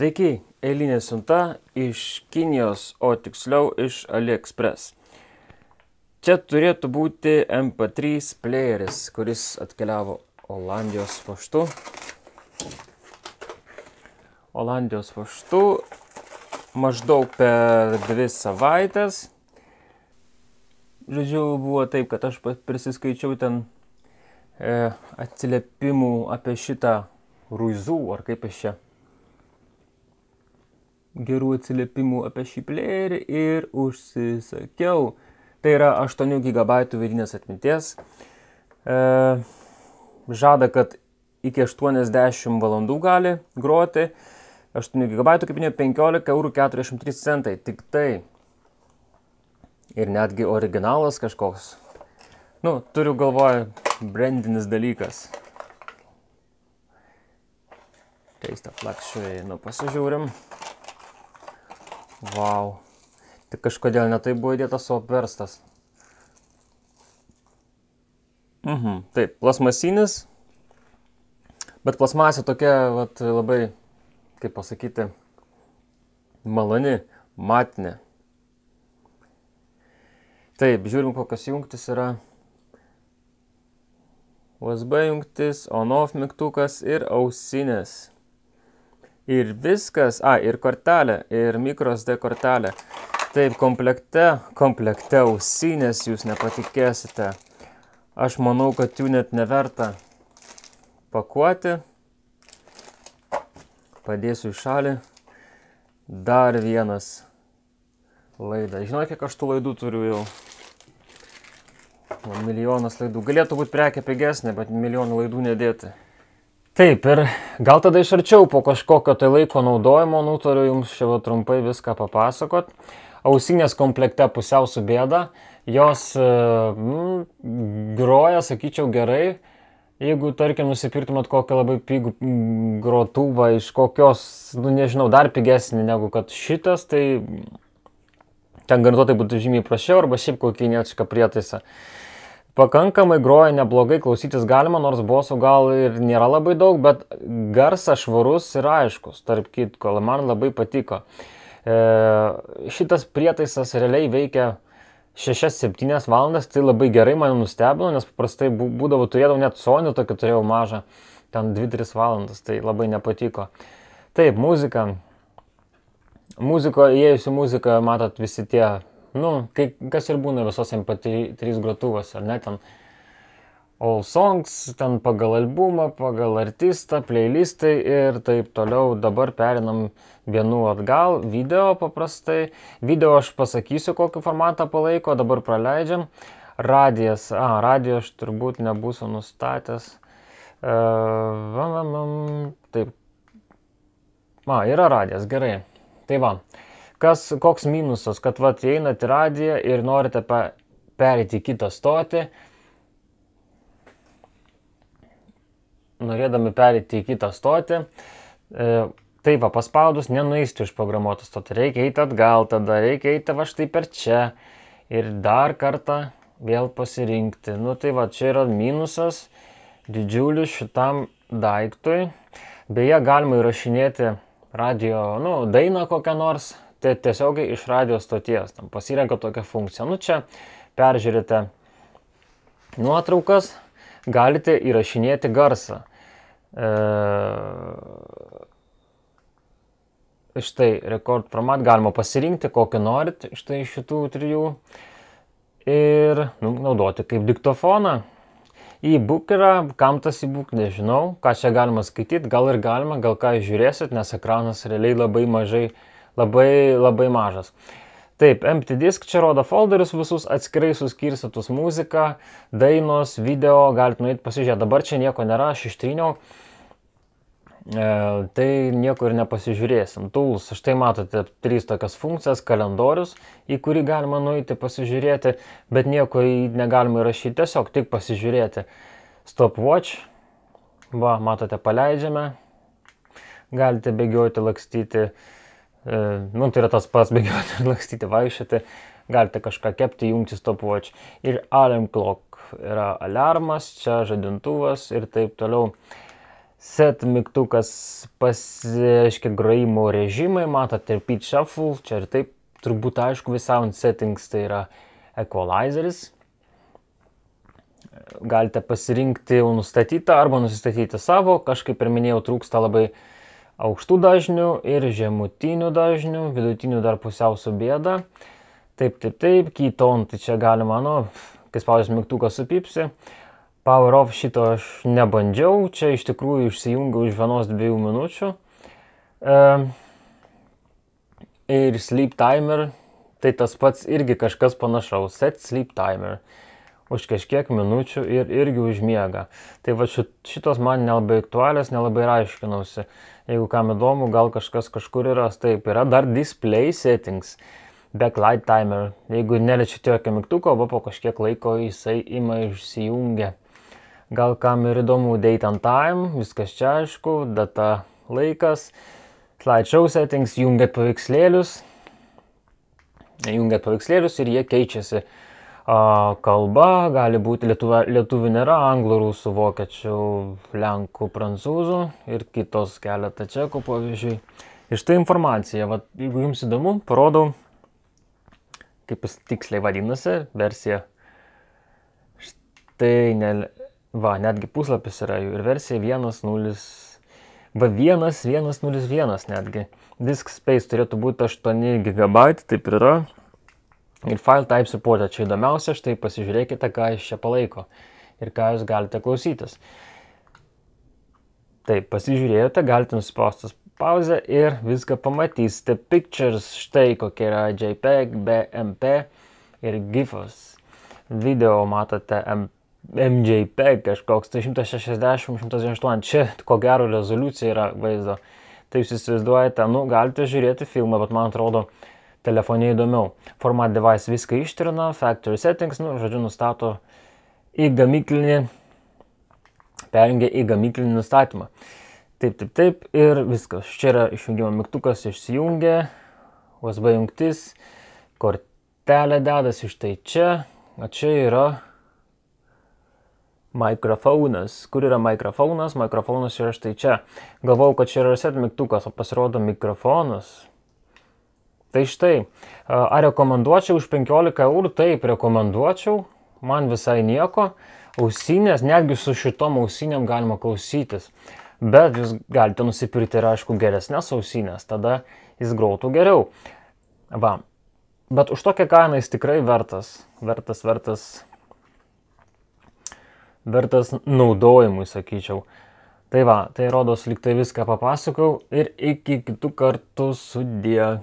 Sveiki, eilinė siunta iš Kinijos, o tiksliau iš AliExpress. Čia turėtų būti MP3 playeris, kuris atkeliavo Olandijos paštu. Olandijos paštu maždaug per 2 savaitės. Žodžiu, buvo taip, kad aš prisiskaičiau ten atsiliepimų apie šitą ruizų, ar kaip aš čia. Gerų atsiliepimų apie šį playerį ir užsisakiau. Tai yra 8 GB vidinės atminties. Žada, kad iki 80 valandų gali groti. 8 GB, kaip minėjau, 15,43 €. Tik tai. Ir netgi originalas kažkoks. Turiu galvoje brandinis dalykas. Keista plakščiai, pasižiūrim. Vau. Tik kažkodėl netai buvo įdėtas, o apverstas. Taip, plasmasinis. Bet plasmasė tokia, labai, kaip pasakyti, maloni, matinė. Taip, žiūrim, kokios jungtis yra. USB jungtis, on-off mygtukas ir ausinės. Ir viskas, ir kortelė, ir microSD kortelė. Taip, komplekte ausinės jūs nepatikėsite. Aš manau, kad jų net neverta pakuoti. Padėsiu į šalį. Dar vienas laida. Žinau, kiek aš tų laidų turiu jau. Milijonas laidų. Galėtų būti prekė pigesnė, bet milijonų laidų nedėti. Taip, ir gal tada iš arčiau po kažkokio tai laiko naudojimo nutariu jums čia trumpai viską papasakot. Ausinės komplekte pusiau su bėda. Jos groja, sakyčiau, gerai. Jeigu, tarkim, nusipirtumėt kokią labai pigų grotuvą iš kokios, nežinau, dar pigesnį negu kad šitas, tai ten garantuotai būtų žymiai prašiau, arba šiaip kokį kinietišką prietaisą. Pakankamai groja neblogai, klausytis galima, nors bosų gal ir nėra labai daug, bet garsas švarus ir aiškus, tarp kitko, man labai patiko. Šitas prietaisas realiai veikia 6-7 valandas, tai labai gerai mane nustebino, nes paprastai turėdavau net Sony, tokį turėjau mažą, ten 2-3 valandas, tai labai nepatiko. Taip, muzika. Įėjusi muzika, matot, visi tie, kas ir būna visos MP3 grotuvos, ar ne, ten all songs, ten pagal albumą, pagal artistą, playlistai ir taip toliau. Dabar perinam vienu atgal, video paprastai. Video aš pasakysiu, kokį formatą palaiko, dabar praleidžiam. Radijas, radijo aš turbūt nebūsiu nustatęs. Taip. Yra radijas, gerai. Tai va. Koks minusas, kad einat į radiją ir norite perėti į kitą stotį. Norėdami perėti į kitą stotį. Taip, paspaudus nenueisite iš programuotų stotį. Reikia eiti atgal, tada reikia eiti štai per čia. Ir dar kartą vėl pasirinkti. Tai va, čia yra minusas didžiulis šitam daiktui. Beje, galima įrašinėti radio, dainą kokią nors. Tai tiesiogiai iš radijos stoties. Tam pasirenka tokią funkciją. Čia peržiūrite nuotraukas, galite įrašinėti garsą. Štai record format galima pasirinkti, kokį norit, štai šitų 3. Ir naudoti kaip diktofoną. E-book yra, kam tas e-book, nežinau, ką čia galima skaityti, gal ir galima, gal ką žiūrėsit, nes ekranas realiai labai mažai. Labai mažas. Taip, empty disk čia rodo folderius visus atskirai suskirstytus muziką, dainos, video, galite nueiti pasižiūrėti. Dabar čia nieko nėra, aš ištryniau, tai nieko ir nepasižiūrėsim. Tools, štai matote 3 tokias funkcijas, kalendorius, į kurį galima nueiti pasižiūrėti, bet nieko negalima įrašyti, tiesiog tik pasižiūrėti. Stopwatch, matote, paleidžiame, galite bėgioti, lakstyti. Tai yra tas pats bėgioti ir lakstyti, vaikščioti, galite kažką kepti, jungti stopwatch. Ir alarm clock yra alarmas, čia žadintuvas ir taip toliau. Set mygtukas pasireiškia grojimo režimai, matote ir pitch shuffle, čia ir taip turbūt aišku sound settings, tai yra equalizeris. Galite pasirinkti jau nustatytą arba nusistatyti savo, kažkaip ir minėjau, trūksta labai aukštų dažnių ir žemutinių dažnių, vidutinių dar pusiau su bėda. Taip, key tone, tai čia galima, kai spaudžiu mygtuką supypsi. Power off šito aš nebandžiau, čia iš tikrųjų išsijungiau už 1-2 minučių. Ir sleep timer, tai tas pats irgi kažkas panašaus, set sleep timer. Už kažkiek minučių ir irgi užmiega. Tai va šitos man nelabai aktualios, nelabai aiškinausi. Jeigu kam įdomu, gal kažkas kažkur yra, taip, yra dar display settings, backlight timer. Jeigu neliečiate jokio mygtuko, va po kažkiek laiko jisai ima išsijungia. Gal kam ir įdomu date and time, viskas čia aišku, data, laikas. Slideshow settings, jungiat paveikslėlius ir jie keičiasi. Kalba gali būti lietuvių nėra, anglų, rusų, vokiečių, lenkų, prancūzų ir kitos keletą čekų, pavyzdžiui. Ir štai informacija, jeigu jums įdomu, parodau, kaip jis tiksliai vadinasi, versija. Štai, netgi puslapis yra jų ir versija 1.1.1.1 netgi. Disk space turėtų būti 8 GB, taip ir yra. Ir file type support, čia įdomiausia, štai pasižiūrėkite, ką jis čia palaiko ir ką jūs galite klausytis. Taip, pasižiūrėjote, galite nuspausti pauzę ir viską pamatysite. Pictures, štai kokie yra JPEG, BMP ir GIFas. Video matote MJPEG kažkoks, tai 160-128, čia ko gero rezoliucija yra vaizdo. Tai jūs įsivaizduojate, galite žiūrėti filmą, bet man atrodo, telefone įdomiau. Format device viską ištrina, factory settings, žodžiu, nustato perjungia į gamyklinį nustatymą. Taip, ir viskas. Čia yra išjungimo mygtukas, išsijungia, USB jungtis, kortelė dedas iš tai čia, o čia yra mikrofonas. Kur yra mikrofonas? Mikrofonas yra štai čia. Galvau, kad čia yra reset mygtukas, o pasirodo mikrofonas. Tai štai, ar rekomenduočiau už 15 eurų? Taip, rekomenduočiau, man visai nieko. Ausinės, netgi su šitom ausinėm galima klausytis. Bet jūs galite nusipirkti ir aišku geresnės ausinės, tada jis grotų geriau. Bet už tokią kainą jis tikrai vertas naudojimui, sakyčiau. Tai tai rodos lyg tai viską papasakau ir iki kitų kartų sudie.